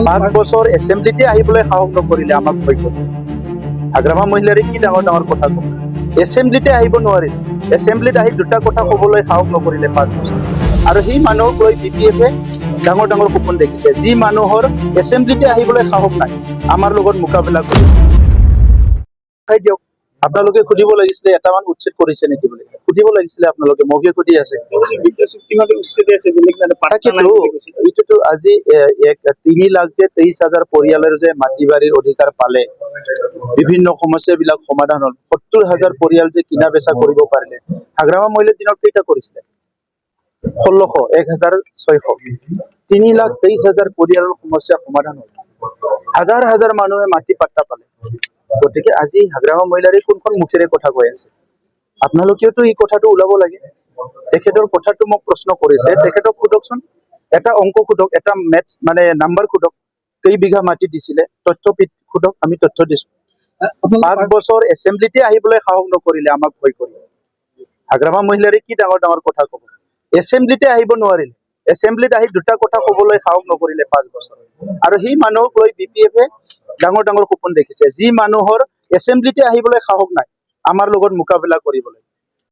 5 বছৰ এছেম্বলিতে আহিবলৈ সাহস নকৰিলে আমাক ভয় কৰে। হাগ্ৰামা মহিলাৰে কি ডাঙৰ ডাঙৰ কথা ক'ব, এছেম্বলিতে আহিব নোৱাৰিল, এছেম্বলিত আহি দুটা কথা ক'বলৈ সাহস নকৰিলে 5 বছৰ। আৰু সেই মানুহক লৈ BPF-এ ডাঙৰ ডাঙৰ সপোন দেখিছে, যি মানুহৰ এছেম্বলিতে আহিবলৈ সাহস নাই, আমাৰ লগত মোকাবিলা কৰিব। দিয়ক, আপোনালোকে সুধিব লাগিছিলে এটামান উচ্ছেদ কৰিছে নেকি বুলি, সুধিব লাগিছিলে আপোনালোকে, মৌখিক সুধি আছে। এইটোতো আজি 3 লাখ যে 23,000 পৰিয়ালৰ যে মাটি বাৰীৰ অধিকাৰ পালে, বিভিন্ন সমস্যাবিলাক সমাধান হ'ল, 70,000 পৰিয়াল যে কিনা বেচা কৰিব পাৰিলে। হাগ্ৰামা মহিলাৰ দিনত কেইটা কৰিছিলে? 1600, 1,600, 3,23,000 পৰিয়ালৰ সমস্যা সমাধান হ'ল, হাজাৰ হাজাৰ মানুহে মাটি পাট্টা পালে। গতিকে আজি হাগ্ৰামা মহিলাৰে কোনখন মুখেৰে কথা কৈ আছে? আপোনালোকেওতো এই কথাটো ওলাব লাগে। তেখেতৰ কথাটো মোক প্ৰশ্ন কৰিছে, তেখেতক সোধকচোন, এটা অংক সোধক, এটা মেথছ মানে নাম্বাৰ সোধক, কেই বিঘা মাটি দিছিলে, তথ্য সোধক, আমি তথ্য দিছো। 5 বছৰ এছেম্বলিতে আহিবলৈ সাহস নকৰিলে আমাক ভয় কৰি। হাগ্ৰামা মহিলাৰে কি ডাঙৰ ডাঙৰ কথা ক'ব, এছেম্বলিতে আহিব নোৱাৰিল, এছেম্বলিত আহি দুটা কথা ক'বলৈ সাহস নকৰিলে 5 বছৰ। আৰু সেই মানুহক লৈ BPF-এ ডাঙৰ ডাঙৰ সপোন দেখিছে, যি মানুহৰ এছেম্বলিতে আহিবলৈ সাহস নাই, আমাৰ লগত মোকাবিলা কৰিবলৈ।